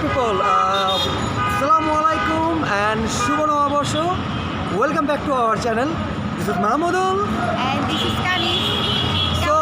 people, Assalamualaikum and Shubha Navabarsho. Welcome back to our channel. This is Mahmudul and this is Kani. So,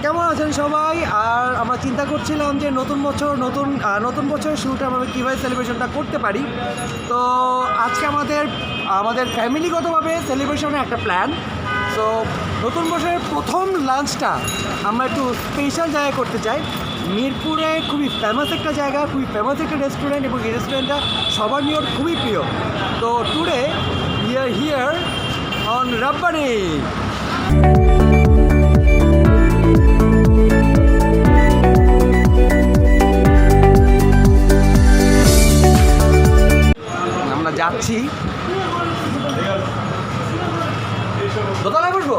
কেমন আছেন সবাই? আর আমরা চিন্তা করছিলাম যে নতুন বছরের শুরুটা আমরা কীভাবে সেলিব্রেশনটা করতে পারি। তো আজকে আমাদের ফ্যামিলিগতভাবে সেলিব্রেশনের একটা প্ল্যান। সো নতুন বছরের প্রথম লাঞ্চটা আমরা একটু স্পেশাল জায়গায় করতে চাই। মিরপুরে খুবই ফেমাস একটা জায়গা, খুবই ফেমাস একটা রেস্টুরেন্ট, এবং এই রেস্টুরেন্টটা সবার নিয়র খুবই প্রিয়। তো today we are here on Rabbani. আমরা যাচ্ছি, দোতলায় বসবো।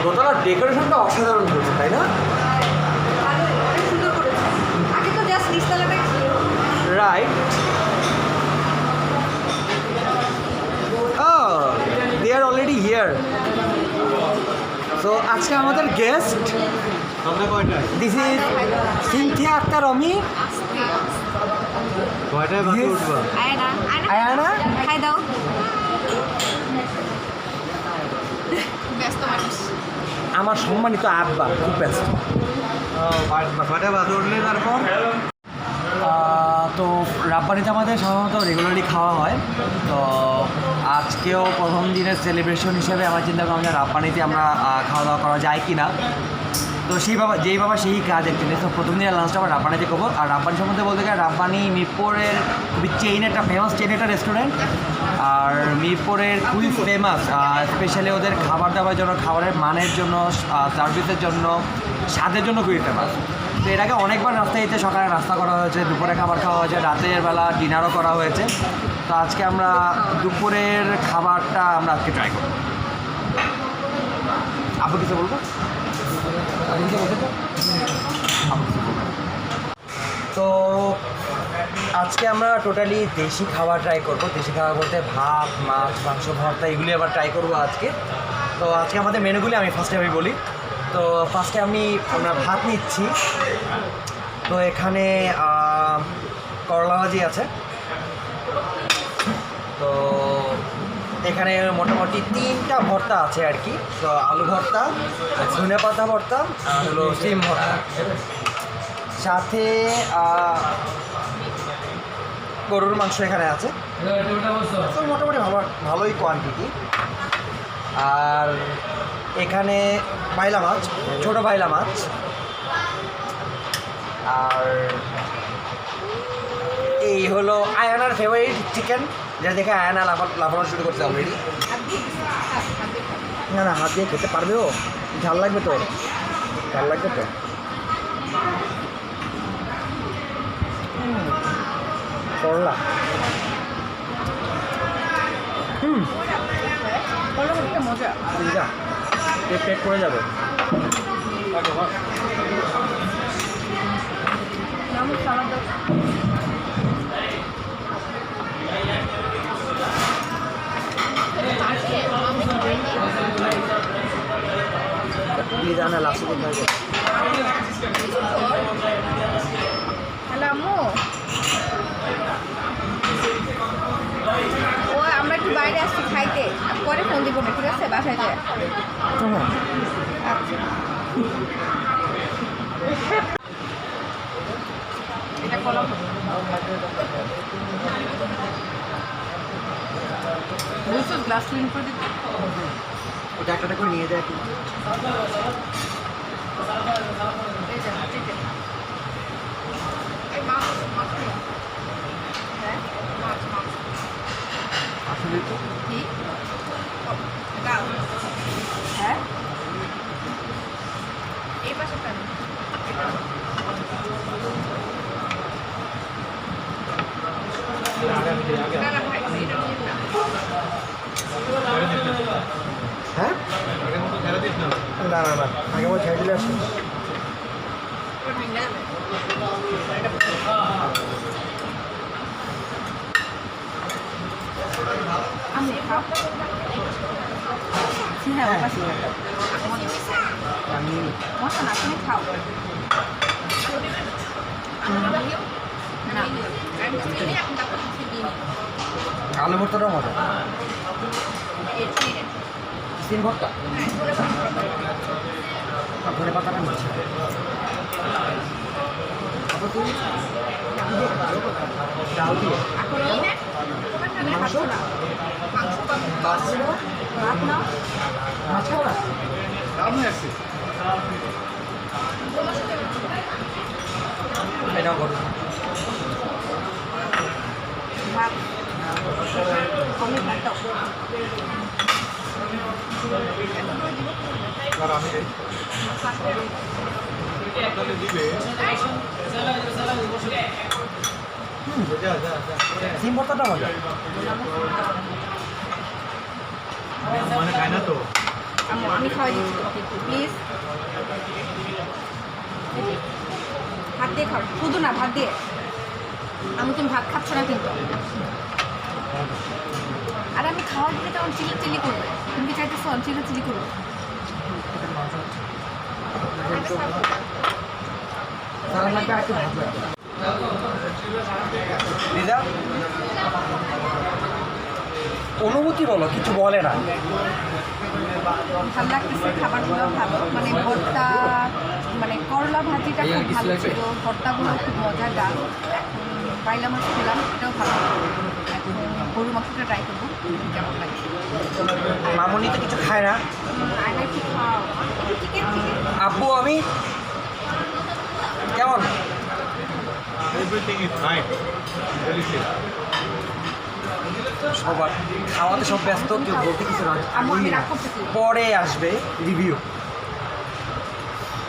দোতলার ডেকোরেশনটা অসাধারণ করেছে, তাই না? Right. They are already here. So আজকে আমাদের guest, this is Sinthia Akter Ami. Ayana, hi দাও। ব্যস্ত মানুষ। আমার সম্মানিত আব্বা, খুব ব্যস্ত। তারপর তো রাব্বানিতে আমাদের সাধারণত রেগুলারলি খাওয়া হয়। তো আজকেও প্রথম দিনের সেলিব্রেশন হিসেবে আমার চিন্তা করলাম যে রাব্বানিতে আমরা খাওয়া দাওয়া করা যায় কি না। তো যেই বাবা সেই কাজ অ্যাকচুয়ালি। তো প্রথম দিনের লাঞ্চটা আমরা রাব্বানিতে করবো। আর রাব্বানি সম্বন্ধে বলতে গেলে রাব্বানি মিরপুরের খুবই ফেমাস চেইন একটা রেস্টুরেন্ট। আর মিরপুরের খুবই ফেমাস, স্পেশালি ওদের খাবার দাবার জন্য, খাবারের মানের জন্য, সার্ভিসের জন্য, স্বাদের জন্য খুবই ফেমাস। তো এর আগে অনেকবার রাস্তায় সকালে নাস্তা করা হয়েছে, দুপুরে খাবার খাওয়া হয়েছে, রাতের বেলা ডিনারও করা হয়েছে। তো আজকে আমরা দুপুরের খাবারটা আমরা আজকে ট্রাই করব। আপনি কিছু বলবো? তো আজকে আমরা টোটালি দেশি খাবার ট্রাই করব। দেশি খাবার বলতে ভাত, মাছ, মাংস, ভর্তা, এগুলি আবার ট্রাই করব আজকে। তো আজকে আমাদের মেনুগুলি আমি ফার্স্টে বলি। তো ফার্স্টে আমরা ভাত নিচ্ছি। তো এখানে করলা ভাজি আছে। তো এখানে মোটামুটি 3টা ভর্তা আছে আর কি। তো আলু ভর্তা, ধনে পাতা ভর্তা, আর হলো সিম ভর্তা, সাথে গরুর মাংস এখানে আছে। তো মোটামুটি ভালোই কোয়ান্টিটি। আর এখানে বাইলা মাছ, ছোটো বাইলা মাছ। আর এই হলো আয়ানার ফেভারিট চিকেন, যেটা দেখে আয়ানা লাফানো শুরু করছে অলরেডি। না হাত দিয়ে খেতে পারবে ও? ঝাল লাগবে তো? ঝাল লাগবে তো? করলা, মজা পেট করে যাবে। লিদানা লাসু কোথায় যায়? হ্যালো আম্মু, ও আমরা একটু বাইরে আসছি খাইতে, পরে ফোন দিব না, ঠিক আছে? বাসায় যায়। আচ্ছা, এটা কলম গ্লাস ক্লিন করে দিতে। ওটা একটা করে নিয়ে যায়। আসলে তো কি হ্যাঁ, এই পাশে কেন? হ্যাঁ, না আগে বল ছেড়ে দিলে আসে। হ্যাঁ ওর পাশে আমি মশা না তুমি খাও না আলু ভর্তাটাও মজা সিম ভর্তা ধরে পাতাটা নিচ্ছে ডাল দিয়ে মাংস ভাত নাও মাছ খাবো না এটাও করো ভাত অনেক ভাত দাও সিম ভর্তাটা মজা মানে খায় না তো আমি খাওয়াই দিচ্ছি প্লিজ ভাত দিয়ে খাও শুধু না ভাত দিয়ে আমি তুমি ভাত খাচ্ছ না কিন্তু আর আমি খাওয়ার দিলে তখন চিলি করবে তুমি কি চাইতেছো চিলি করবো দিদা অনুভূতি বলো কিছু বলে না ভালো লাগতেছে খাবারগুলো ভালো মানে ভর্তা মানে করলা ভাজিটা খুব ভালো ছিল ভর্তাগুলো খুব মজাদার এখন বাইলা মাছ খেলাম এটাও ভালো এখন গরু মাংসটা ট্রাই করবো কেমন লাগে মামুনি তো কিছু খায় না আগে একটু খাও চিকেন আব্বু আমি কেমন এভরিথিং ইজ ফাইন ডেলিশিয়াস সবার খাওয়াতে সব ব্যস্ত কেউ বলতে কিছু না আম্মু আমি রাগ করতেছি পরে আসবে রিভিউ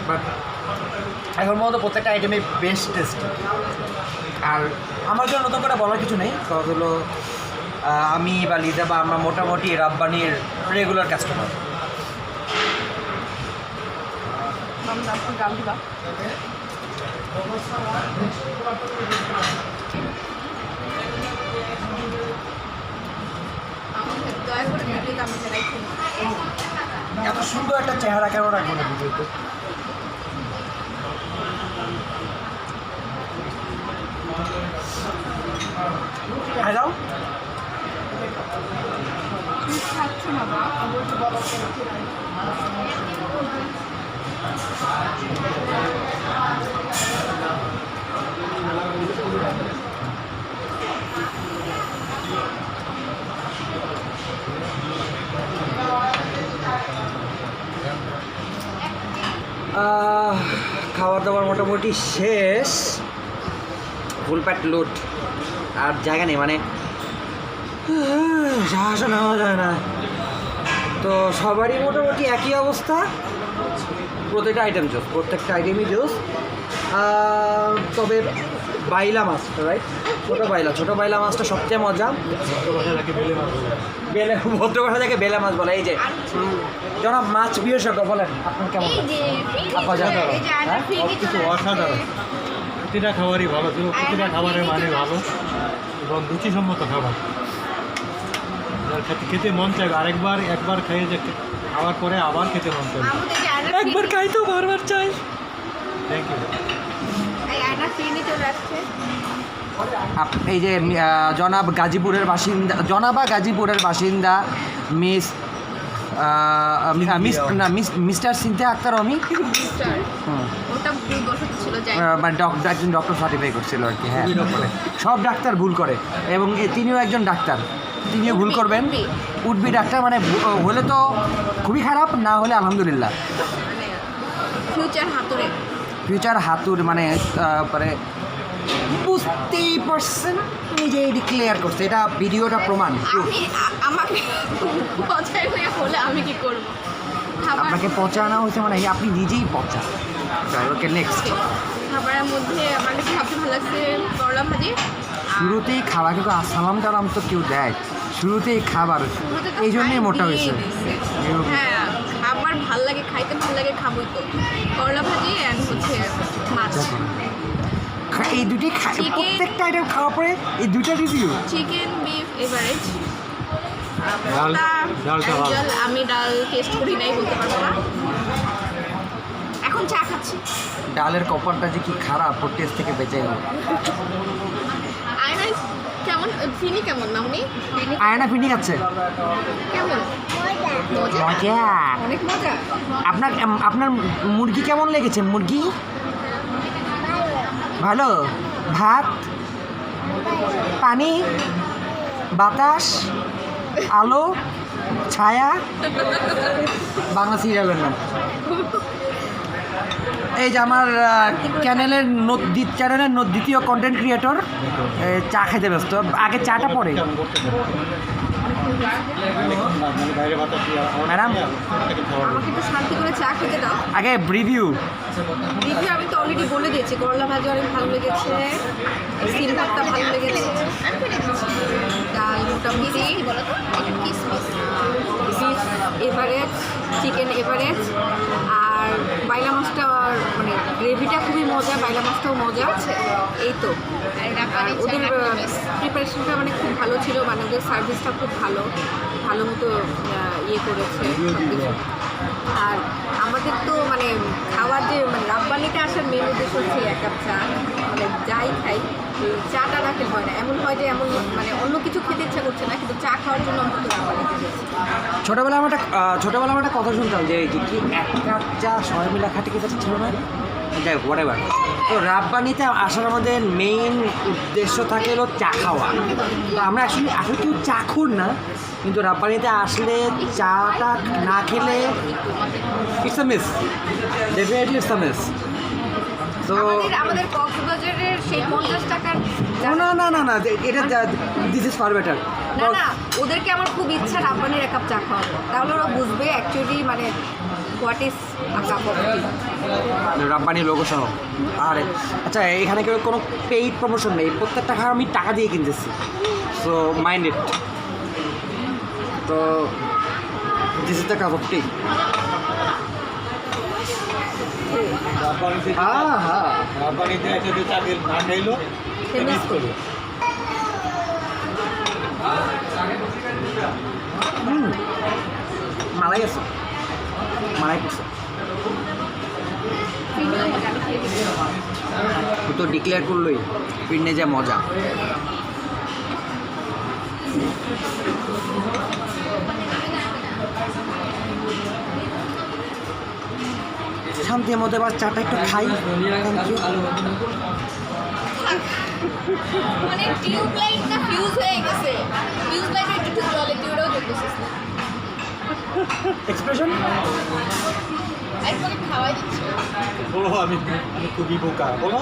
বাট এখন মতো প্রত্যেকটা আইটেমে বেস্ট টেস্ট আর আমার জন্য নতুন করে বলার কিছু নেই কারণ হলো আমি বা লিজা বা আমরা মোটামুটি রাব্বানির রেগুলার কাস্টমার গাল দিবা দয়া করে ভিডিওতে আমি রাখছি এত সুন্দর একটা চেহারা কেন রাখবো না ভিডিওতে যাও তুমি খাচ্ছ না বা খাবার দাবার মোটামুটি শেষ ফুল প্যাট লোড আর জায়গা নেই মানে শ্বাস নেওয়া যায় না তো সবারই মোটামুটি একই অবস্থা প্রত্যেকটা আইটেম জোস প্রত্যেকটা আইটেমই জোস তবে বাইলা মাছ রাইট ছোটো বাইলা মাছটা সবচেয়ে মজা বেলে ভদ্র ভাষা থেকে বেলে মাছ বলে এই যে জনাব মাছ বিশেষজ্ঞ বলেন আপনার কেমন কিছু অসাধারণ প্রতিটা খাবারই ভালো ছিল প্রতিটা খাবারের মানে ভালো এবং রুচিসম্মত খাবার যার খেতে মন চাইবে একবার খাইয়ে যে খাওয়ার পরে আবার খেতে মন চাইবে একবার খাই তো বারবার চাই থ্যাংক ইউ এই যে জনাবা গাজীপুরের বাসিন্দা মিস্টার সিনথা আক্তার আমি একজন ডক্টর সার্টিফাই করছিল আর কি হ্যাঁ সব ডাক্তার ভুল করে এবং তিনিও একজন ডাক্তার তিনিও ভুল করবেন উঠবি ডাক্তার মানে হলে তো খুবই খারাপ না হলে আলহামদুলিল্লাহ ফিউচার হাতুর মানে বুঝতেই পারছেন নিজেই ডিক্লেয়ার করছে এটা ভিডিওটা প্রমাণ আমাকে আমি কি করবো আপনাকে পচানো হয়েছে মানে আপনি নিজেই পচা ওকে নেক্সট খাবারের মধ্যে আমার কাছে সবচেয়ে ভালো লাগছে করলা ভাজি শুরুতেই খাবার কিন্তু সালাম টালাম তো কেউ দেয় শুরুতেই খাবার এই জন্যই মোটা হয়েছে হ্যাঁ খাবার ভাল লাগে খাইতে ভাল লাগে খাবোই তো করলা ভাজি অ্যান্ড হচ্ছে মাছ এই দুটি প্রত্যেকটা আইটেম খাওয়ার পরে এই দুইটা রিভিউ চিকেন বিফ এভারেজ ডালটা ভালো। অ্যাঞ্জেল, আমি ডাল টেস্ট করি নাই বলতে পারবো না। এখন চা খাচ্ছি। ডালের কপারটা যে কি খারাপ, ওর টেস্ট থেকে বেঁচে গেল। আয়না কেমন, চিনি কেমন না উনি? আয়না ফিনি খাচ্ছে। কেমন? মজা, মজা। অনেক মজা। আপনার আপনার মুরগি কেমন লেগেছে? মুরগি ভালো? ভাত, পানি, বাতাস, আলো, ছায়া, বাংলা সিরিয়ালের নাম। এই যে আমার চ্যানেলের দ্বিতীয় কন্টেন্ট ক্রিয়েটর চা খেতে ব্যস্ত। আগে চাটা পড়ে। বাইরে বাতাস দিয়ে ম্যাডাম আমাকে একটু শান্তি করে চা খেতে দাও। আগে রিভিউ। রিভিউ আমি তো অলরেডি বলে দিয়েছি। করলা ভাজি অনেক ভালো লেগেছে, সিম ভাতটা ভালো লেগেছে, ডাল মোটামুটি, এভারেজ, চিকেন এভারেজ, আর বাইলা মাছটা মানে গ্রেভিটা খুবই মজা, বাইলা মাছটাও মজা আছে। এই তো। আর ওদের প্রিপারেশনটা মানে খুব ভালো ছিল, মানে ওদের সার্ভিসটা খুব ভালো, ভালো মতো ইয়ে করেছে সবকিছু। আর আমাদের তো মানে খাওয়ার যে মানে রাব্বানিতে আসার মেন উদ্দেশ্য হচ্ছে এক কাপ চা। মানে যাই খাই চাটা না খেলে হয় না। এমন হয় যে এমন মানে অন্য কিছু খেতে ইচ্ছা করছে না, কিন্তু চা খাওয়ার জন্য অন্তত রাব্বানিতে গেছি। ছোটোবেলায় আমরা একটা কথা শুনতাম যে কি এক কাপ চা সবাই মিলে খাটে খেতে ছিল না, যাই হোক হোয়াট এভার। তো রাব্বানিতে আসার আমাদের মেইন উদ্দেশ্য থাকে হলো চা খাওয়া। তো আমরা আসলে কেউ চা খুন না, কিন্তু রাব্বানিতে আসলে চাটা না খেলে it's a miss, definitely it's a miss. তো আমাদের কক্সবাজারের সেই 50 টাকার না না না না এটা দিস ইজ ফার বেটার। না না, ওদেরকে আমার খুব ইচ্ছা রাব্বানির এক কাপ চা খাওয়াবো, তাহলে ওরা বুঝবে অ্যাকচুয়ালি মানে what is a cup of T. Rabbani logo সহ। আর আচ্ছা, এখানে কেউ কোনো পেইড প্রমোশন নেই, প্রত্যেকটা খাবার আমি টাকা দিয়ে কিনতেছি, সো মাইন্ড ইট। তো this is the cup of tea. হ্যাঁ হ্যাঁ, রাব্বানিতে একসাথে চা না খাইলো মিস করলো। মালাই আছে, মালাই করছে। ও তো ডিক্লেয়ার করলোই পিন্নে যা মজা। শান্তির মধ্যে আবার চাটা একটু খাই। Thank you. মানে টিউব লাইটটা ফিউজ হয়ে গেছে, ফিউজ লাইটটা একটু জলে দিয়ে ওটাও দেখতেছিস না, এক্সপ্রেশন একবারে খাওয়াই দিচ্ছে। বলো আমি খুবই বোকা, বলো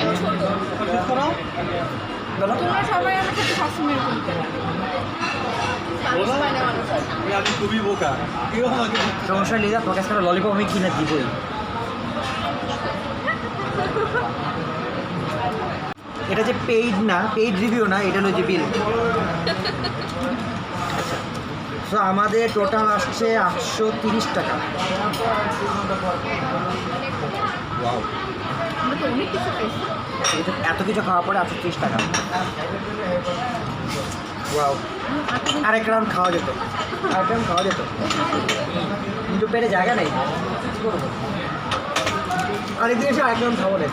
এত ছোট ঠিক করো, বলো। তোমরা সবাই আমার সাথে সবসময় এরকম করো। মানুষ পায় না মানুষ হয়। আমি খুবই বোকা, কেউ আমাকে সমস্যা লিজা তোর কাছে ললিপপ আমি কিনে দিবই। এটা যে পেইড না, পেইড রিভিউ না, এটা হলো যে বিল। সো আমাদের টোটাল আসছে 830 টাকা। ওয়াও, আমরা তো অনেক কিছু খাইছি। এত কিছু খাওয়ার পরে 830 টাকা। ওয়াও, আরেক রাউন্ড খাওয়া যেত, কিন্তু পেটে জায়গা নেই। আরেকদিন এসে আরেক রাউন্ড খাবো না।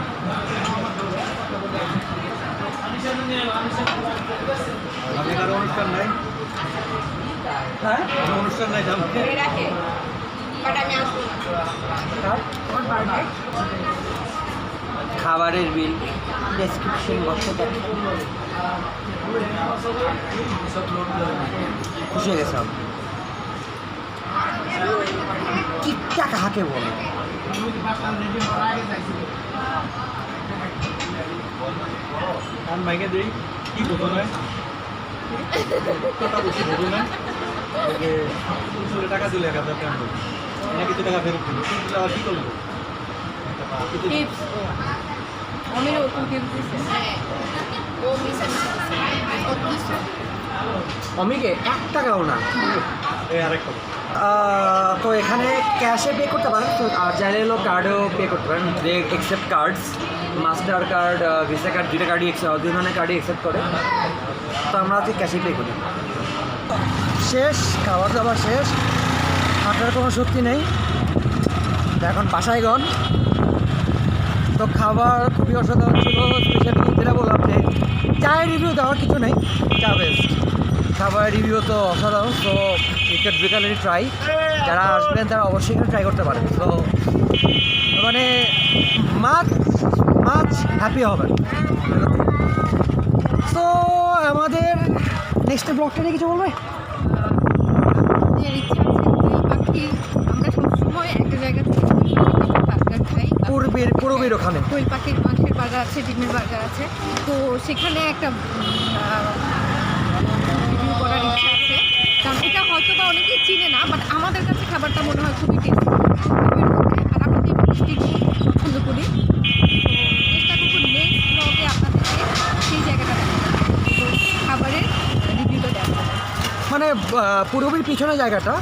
আমি কারো অনুষ্ঠান নাই, হ্যাঁ, কোনো অনুষ্ঠান নাই সামনে। ধরে রাখে, বাট আমি আসবো না। ওর বার্থডে খাবারের বিল ডেসক্রিপশন বক্সে দেখো। খুশি হয়ে গেছে কি টাকা হাকে বলো। কান মাইকে দিই কি বোঝো না, কথা বলছি বোঝো না, টাকা দিলে 1000 টাকা না, কিছু টাকা ফেরত দিল, কিন্তু আবার কী করবো? টিপস অমির ওরকম টিপস দিচ্ছে। হ্যাঁ, ও মিশন ও দিচ্ছে। অমিকে 1 টাকাও না। এই আরেক কথা, তো এখানে ক্যাশে পে করতে পারেন, তো আর চাইলে হলো কার্ডেও পে করতে পারেন। যে accept cards, master card, visa card, দুইটা কার্ডই দুই ধরনের কার্ডই অ্যাকসেপ্ট করে। তো আমরা হচ্ছে ক্যাশে পে করি। শেষ, খাবার দাবার শেষ, হাঁটার কোনো শক্তি নেই। তো এখন বাসায় গন। তো খাবার খুবই অসাধারণ ছিল। স্পেশালি যেটা বললাম যে চায়ের রিভিউ দেওয়ার কিছু নেই, চা বেস্ট। খাবারের রিভিউ তো অসাধারণ। তো চিকেন বিকালেরই ট্রাই, যারা আসবেন তারা অবশ্যই এখানে ট্রাই করতে পারেন। তো মানে মাছ মাছ হ্যাপি হবেন। তো আমাদের নেক্সট ব্লগটা নিয়ে কিছু বলবে? আমাদের ইচ্ছা আছে কোয়েল পাখির, আমরা সবসময় একটা জায়গা থেকে বার্গার খাই। পূর্বের ওখানে কোয়েল পাখির মাংসের বার্গার আছে, ডিমের বার্গার আছে। তো সেখানে একটা রিভিউ করার ইচ্ছা আছে, কারণ এটা হয়তো বা অনেকেই চিনে না, বাট আমাদের কাছে খাবারটা মনে হয় খুবই টেস্টি। আর আমরা যে মিষ্টি পছন্দ করি, তো চেষ্টা করবো নেক্সট ব্লগে আপনাদেরকে সেই জায়গাটা দেখাবো, খাবারের রিভিউটা দেখাবো। মানে পূর্বের পিছনে জায়গাটা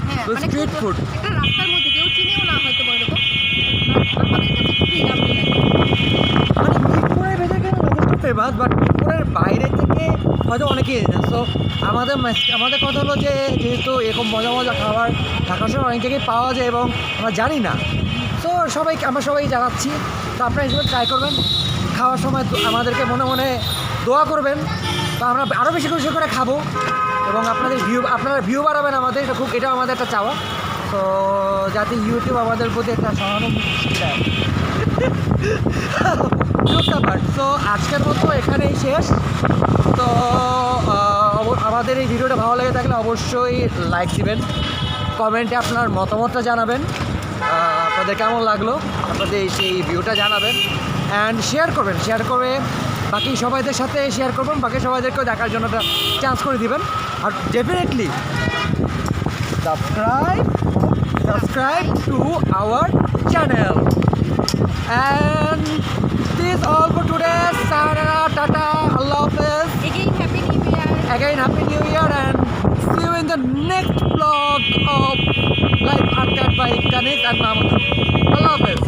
হ্যাঁ, তো মানে street food। একটা রাস্তার মধ্যে কেউ চিনেও না হয়তো বা এরকম, আমাদের কাছে খুবই ইয়াম্মি লাগে। মানে মিরপুরের ভেতরে কিন্তু যথেষ্ট ফেমাস, বাট মিরপুরের বাইরে থেকে হয়তো অনেকেই জানেন। সো আমাদের কথা হলো যে যেহেতু এরকম মজা মজা খাবার ঢাকার শহরে অনেক জায়গায় পাওয়া যায় এবং আমরা জানি না, তো আমরা সবাই জানাচ্ছি। তো আপনারা হিসেবে ট্রাই করবেন, খাওয়ার সময় আমাদেরকে মনে মনে দোয়া করবেন। তো আমরা আরও বেশি করে খাবো এবং আপনারা ভিউ বাড়াবেন আমাদের, এটা আমাদের একটা চাওয়া। তো যাতে ইউটিউব আমাদের প্রতি একটা সহানুভূতি দেয়। তো আজকের মতো এখানেই শেষ। তো আমাদের এই ভিডিওটা ভালো লেগে থাকলে অবশ্যই লাইক দিবেন, কমেন্টে আপনার মতামতটা জানাবেন, আপনাদের কেমন লাগলো আপনাদের সেই ভিডিওটা জানাবেন, অ্যান্ড শেয়ার করে বাকি সবাইদের সাথে শেয়ার করবেন, বাকি সবাইদেরকেও দেখার জন্য একটা চান্স করে দিবেন। আর definitely subscribe to our channel. And this is all for today. Sayonara, tata, Allah Hafiz. Again, Happy New Year! Again, Happy New Year, and see you in the next vlog of Life Uncut by Kanis and Mahmoud. Allah Hafiz.